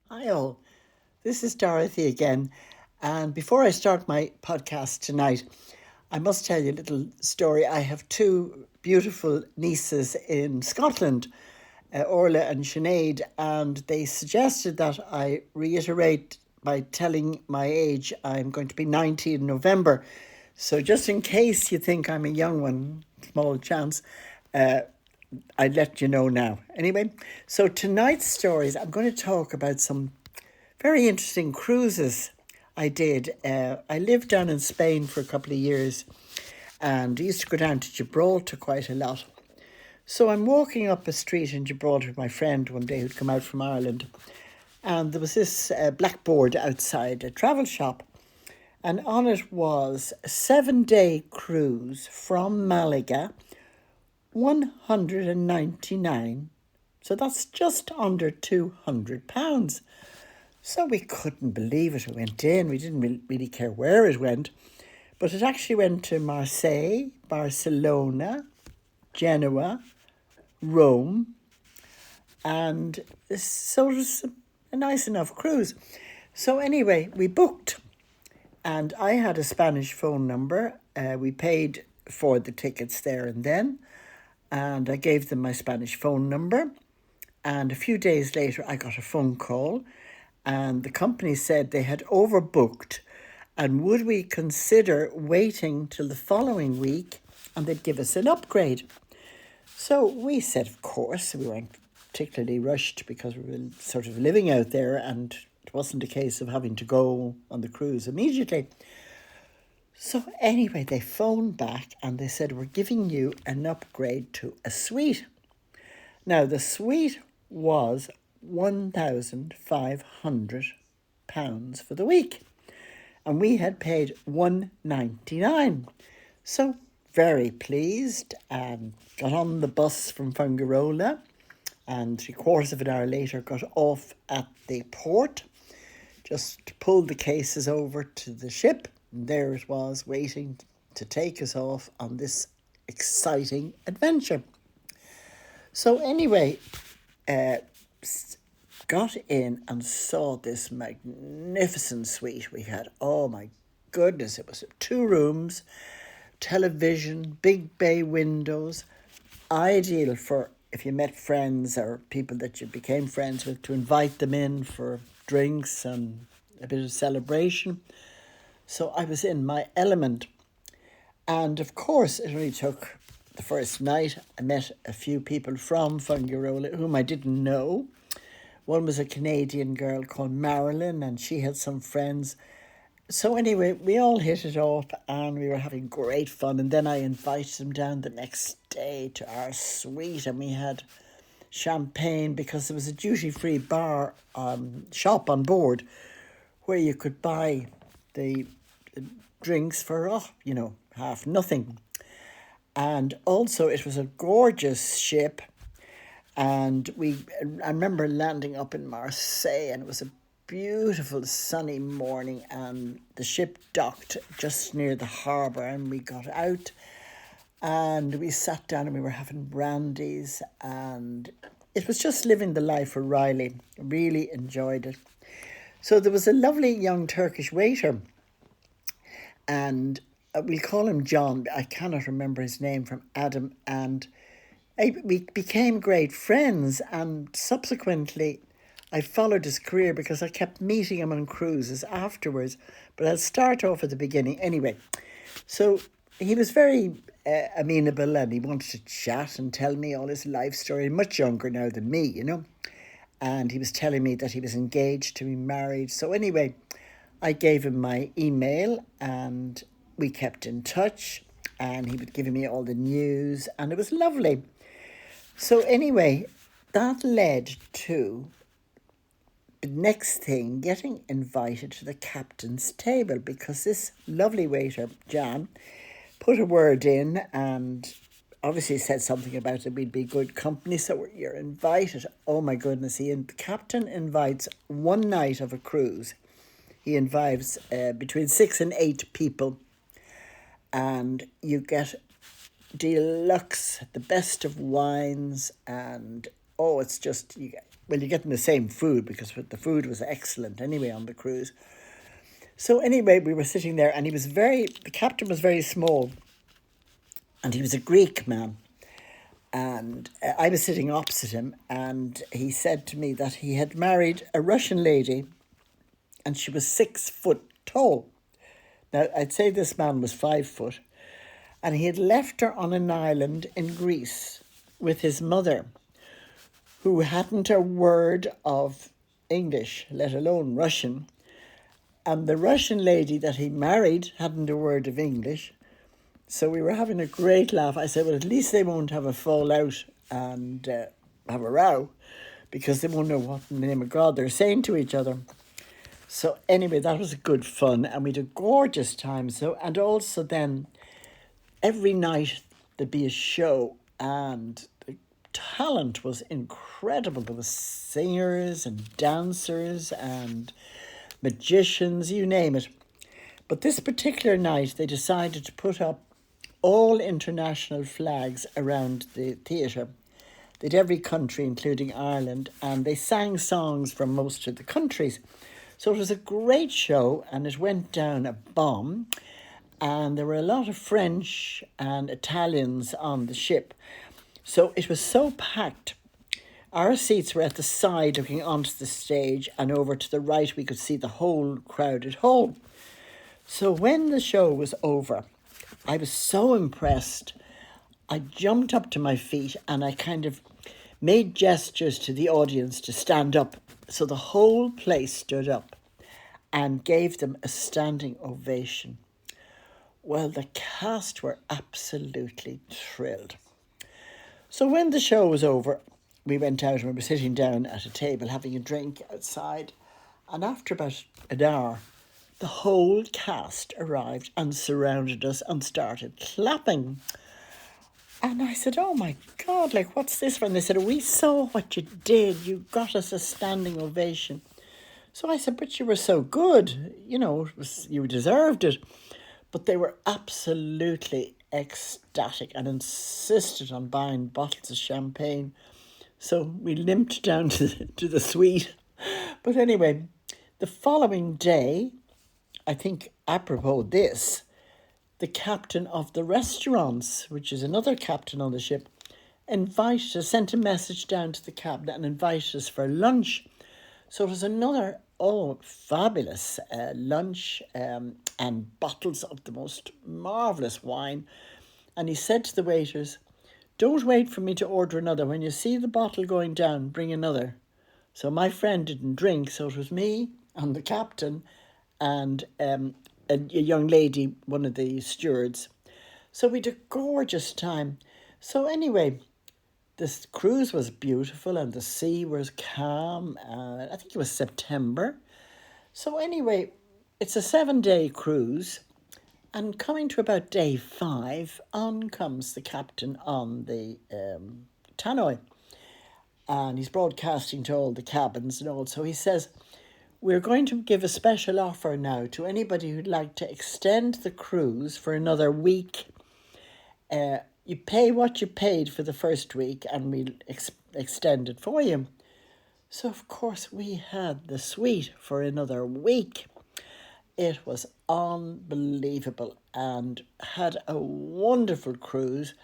Hi all, this is Dorothy again. And before I start my podcast tonight, I must tell you a little story. I have two beautiful nieces in Scotland, Orla and Sinead, and they suggested that I reiterate by telling my age. I'm going to be 90 in November. So just in case you think I'm a young one, small chance, uh, I'd let you know now. Anyway, so tonight's stories, I'm going to talk about some very interesting cruises I did. I lived down in Spain for a couple of years and I used to go down to Gibraltar quite a lot. So I'm walking up a street in Gibraltar with my friend one day who'd come out from Ireland, and there was this blackboard outside a travel shop, and on it was a 7-day cruise from Malaga, 199. So that's just under £200. So we couldn't believe it. We went in, we didn't really care where it went, but it actually went to Marseille, Barcelona, Genoa, Rome, and so it was a nice enough cruise. So anyway, we booked, and I had a Spanish phone number. We paid for the tickets there and then, and I gave them my Spanish phone number. And a few days later, I got a phone call, and the company said they had overbooked, and would we consider waiting till the following week and they'd give us an upgrade. So we said, of course. We weren't particularly rushed because we were sort of living out there, and it wasn't a case of having to go on the cruise immediately. So anyway, they phoned back and they said, we're giving you an upgrade to a suite. Now, the suite was £1,500 for the week, and we had paid £199. So very pleased, and got on the bus from Fungirola, and 3/4 of an hour later got off at the port, just pulled the cases over to the ship, and there it was waiting to take us off on this exciting adventure. So anyway, got in and saw this magnificent suite we had. Oh my goodness, it was 2 rooms, television, big bay windows, ideal for if you met friends or people that you became friends with, to invite them in for drinks and a bit of celebration. So I was in my element. And of course, it only took the first night. I met a few people from Fungirola whom I didn't know. One was a Canadian girl called Marilyn, and she had some friends. So anyway, we all hit it off and we were having great fun. And then I invited them down the next day to our suite, and we had champagne because there was a duty-free bar shop on board where you could buy the drinks for, half nothing. And also it was a gorgeous ship. And I remember landing up in Marseille, and it was a beautiful sunny morning, and the ship docked just near the harbour, and we got out and we sat down and we were having brandies, and it was just living the life for Riley. Really enjoyed it. So there was a lovely young Turkish waiter, and we'll call him John. I cannot remember his name, from Adam, and we became great friends, and subsequently I followed his career because I kept meeting him on cruises afterwards. But I'll start off at the beginning anyway. So he was very amenable, and he wanted to chat and tell me all his life story. Much younger now than me. And he was telling me that he was engaged to be married. So anyway, I gave him my email and we kept in touch, and he would give me all the news, and it was lovely. So anyway, that led to the next thing, getting invited to the captain's table, because this lovely waiter, Jan, put a word in and obviously said something about it. We'd be good company, so you're invited. Oh my goodness, the captain invites one night of a cruise. He invites between 6 and 8 people, and you get deluxe, the best of wines, and oh, it's just, well, you're getting the same food because the food was excellent anyway on the cruise. So anyway, we were sitting there and the captain was very small and he was a Greek man. And I was sitting opposite him and he said to me that he had married a Russian lady and she was 6 foot tall. Now, I'd say this man was 5 foot and he had left her on an island in Greece with his mother, who hadn't a word of English, let alone Russian. And the Russian lady that he married hadn't a word of English. So we were having a great laugh. I said, well, at least they won't have a fallout and have a row, because they won't know what in the name of God they're saying to each other. So anyway, that was good fun and we had a gorgeous time. So, and also then every night there'd be a show and the talent was incredible. There was singers and dancers and magicians, you name it. But this particular night they decided to put up all international flags around the theatre. They'd every country, including Ireland, and they sang songs from most of the countries. So it was a great show and it went down a bomb. And there were a lot of French and Italians on the ship. So it was so packed. Our seats were at the side looking onto the stage, and over to the right we could see the whole crowded hall. So when the show was over, I was so impressed. I jumped up to my feet and I kind of made gestures to the audience to stand up. So the whole place stood up and gave them a standing ovation. Well, the cast were absolutely thrilled. So when the show was over, we went out and we were sitting down at a table having a drink outside. And after about an hour, the whole cast arrived and surrounded us and started clapping. And I said, oh my God, like, what's this for? And they said, we saw what you did. You got us a standing ovation. So I said, but you were so good. You know, you deserved it. But they were absolutely ecstatic and insisted on buying bottles of champagne. So we limped down to the suite. But anyway, the following day, I think apropos this, the captain of the restaurants, which is another captain on the ship, invited us, sent a message down to the cabin and invited us for lunch. So it was another, fabulous lunch and bottles of the most marvellous wine. And he said to the waiters, don't wait for me to order another. When you see the bottle going down, bring another. So my friend didn't drink, so it was me and the captain and a young lady, one of the stewards. So we had a gorgeous time. So anyway, this cruise was beautiful and the sea was calm. I think it was September. So anyway, it's a 7-day cruise. And coming to about day 5, on comes the captain on the tannoy. And he's broadcasting to all the cabins and all. So he says, we're going to give a special offer now to anybody who'd like to extend the cruise for another week. You pay what you paid for the first week and we'll extend it for you. So, of course, we had the suite for another week. It was unbelievable and had a wonderful cruise,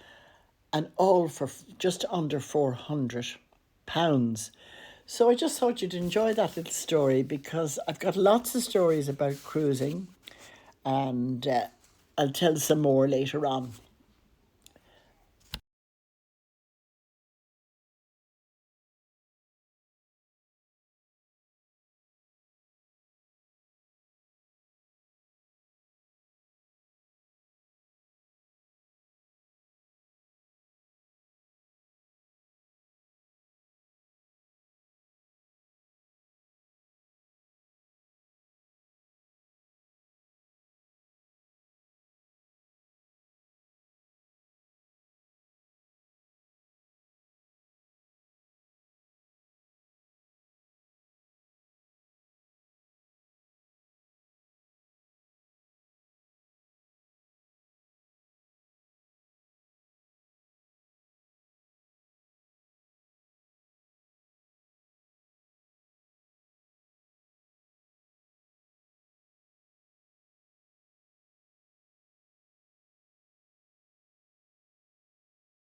and all for just under £400. So I just thought you'd enjoy that little story, because I've got lots of stories about cruising, and I'll tell some more later on.